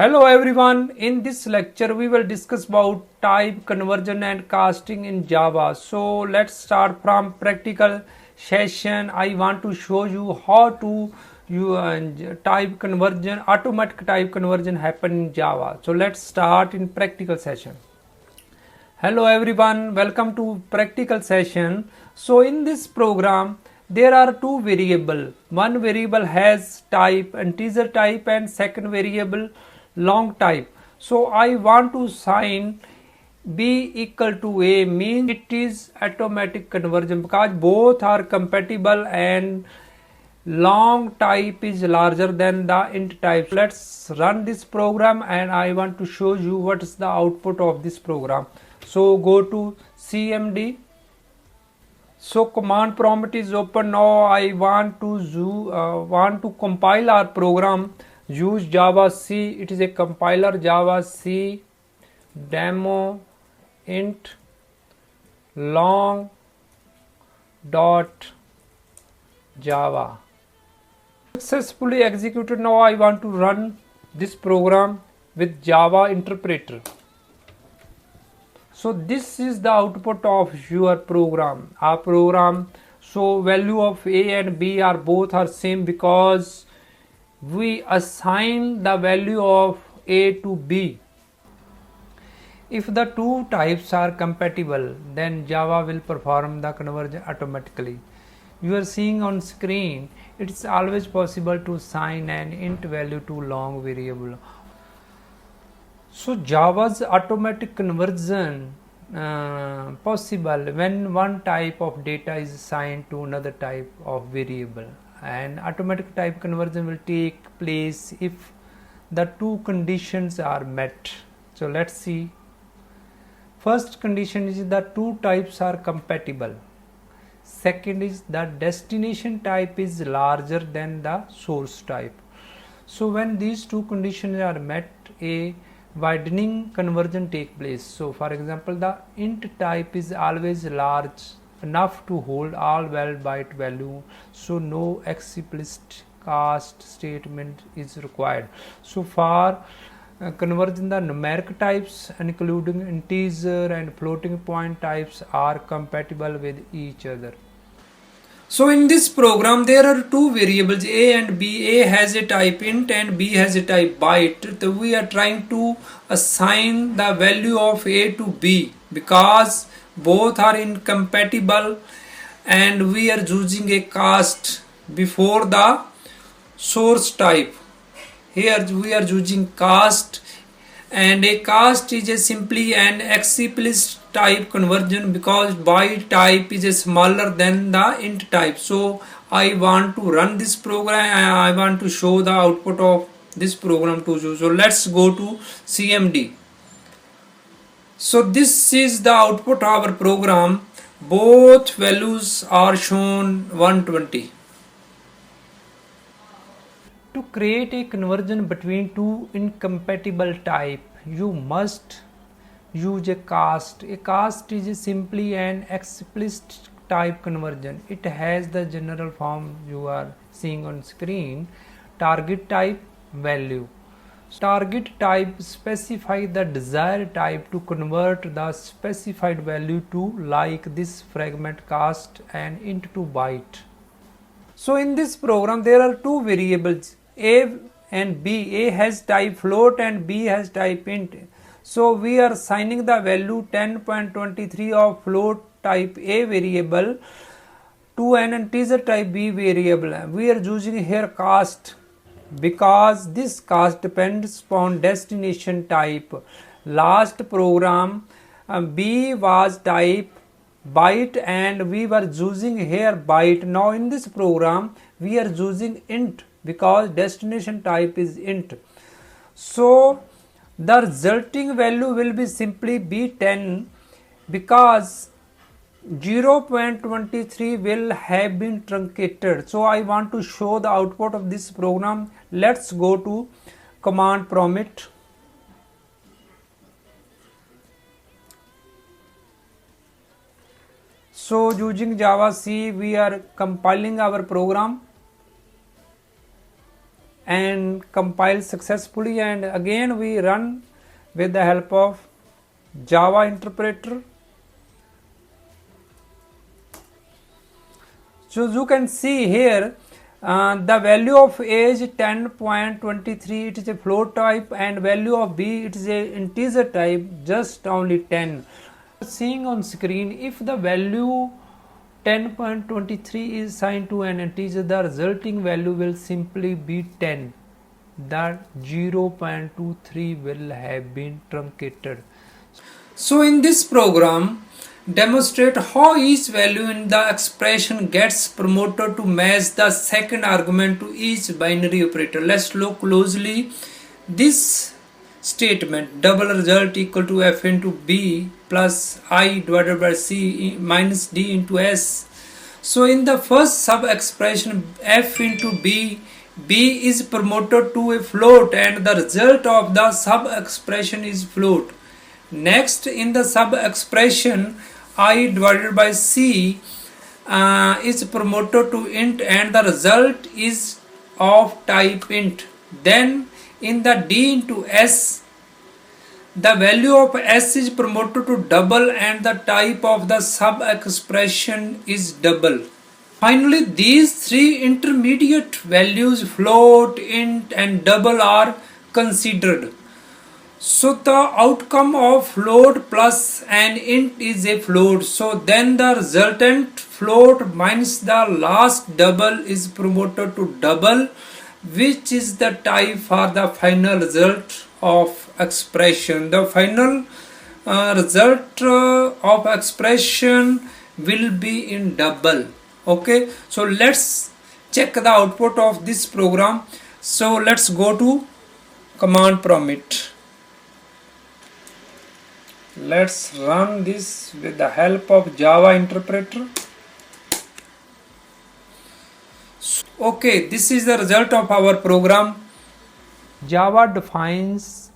Hello everyone, in this lecture we will discuss about type conversion and casting in Java. So let's start from practical session. I want to show you how to type conversion, automatic type conversion happen in Java. So let's start in practical session. Hello everyone, welcome to practical session. So in this program there are two variables. One variable has type integer type and second variable long type. So I want to sign b equal to a means it is automatic conversion because both are compatible and long type is larger than the int type. Let's run this program and I want to show you what is the output of this program. So go to cmd. So command prompt is open. Now I want to compile our program. Use Java C. It is a compiler. Java C demo int long dot java. Successfully executed. Now I want to run this program with Java interpreter. So this is the output of your program. Our program. So value of a and b are both are same because we assign the value of a to b. If the two types are compatible, then Java will perform the conversion automatically. You are seeing on screen, it is always possible to assign an int value to long variable. So Java's automatic conversion possible when one type of data is assigned to another type of variable, and automatic type conversion will take place if the two conditions are met. So let's see. First condition is that two types are compatible. Second is that destination type is larger than the source type. So when these two conditions are met, a widening conversion take place. So for example, the int type is always large enough to hold all byte value, so no explicit cast statement is required. So for conversion, the numeric types including integer and floating point types are compatible with each other. So in this program there are two variables a and b. A has a type int and b has a type byte. So we are trying to assign the value of a to b because both are incompatible and we are using a cast before the source type. Here we are using cast, and a cast is a simply an explicit type conversion because byte type is a smaller than the int type. So I want to run this program and I want to show the output of this program to you. So let's go to cmd. So this is the output of our program. Both values are shown 120. To create a conversion between two incompatible type, you must use a cast. A cast is simply an explicit type conversion. It has the general form you are seeing on screen. Target type value. Target type specify the desired type to convert the specified value to, like this fragment cast and int to byte. So in this program there are two variables a and b. A has type float and b has type int. So we are assigning the value 10.23 of float type a variable to an integer type b variable. We are using here cast because this cast depends upon destination type. Last program b was type byte and we were using here byte. Now in this program we are using int because destination type is int. So the resulting value will be simply b10 because 0.23 will have been truncated. So I want to show the output of this program. Let's go to command prompt. So using Java C we are compiling our program and compile successfully, and again we run with the help of Java interpreter. So you can see here the value of A is 10.23, it is a float type, and value of B, it is a integer type, just only 10. Seeing on screen, if the value 10.23 is assigned to an integer, the resulting value will simply be 10. The 0.23 will have been truncated. So in this program, demonstrate how each value in the expression gets promoted to match the second argument to each binary operator. Let's look closely. This statement, double result equal to f into b plus I divided by c minus d into s. So in the first sub expression, f into b, b is promoted to a float and the result of the sub expression is float. Next, in the sub expression, I divided by c is promoted to int and the result is of type int. Then in the d into s, the value of s is promoted to double and the type of the sub expression is double. Finally, these three intermediate values, float, int and double, are considered. So the outcome of float plus an int is a float. So then the resultant float minus the last double is promoted to double, which is the type for the final result of expression. The final result of expression will be in double. Okay, so let's check the output of this program. So let's go to command prompt. Let's run this with the help of Java interpreter. Okay, this is the result of our program. Java defines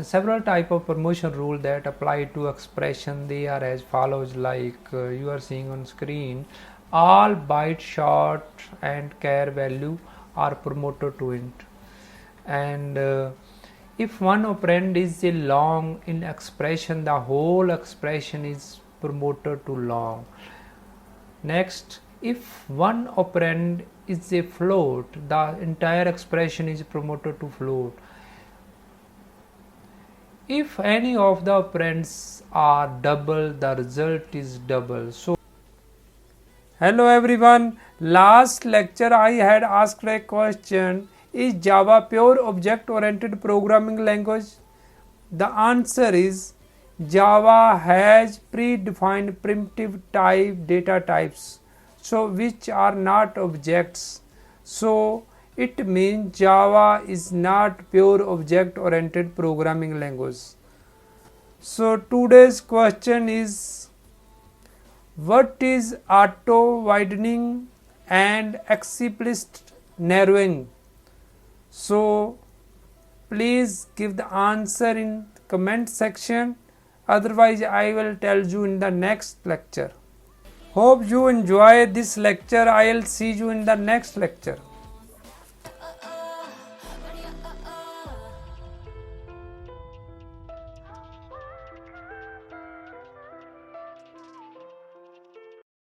several type of promotion rule that apply to expression. They are as follows, like you are seeing on screen. All byte, short and char value are promoted to int, and if one operand is a long in expression, the whole expression is promoted to long. Next, if one operand is a float, the entire expression is promoted to float. If any of the operands are double, the result is double. So, hello everyone. Last lecture I had asked a question: is Java pure object-oriented programming language? The answer is Java has predefined primitive type data types, so which are not objects. So it means Java is not pure object-oriented programming language. So today's question is, what is auto-widening and explicit narrowing? So please give the answer in comment section, otherwise I will tell you in the next lecture. Hope you enjoy this lecture. I will see you in the next lecture.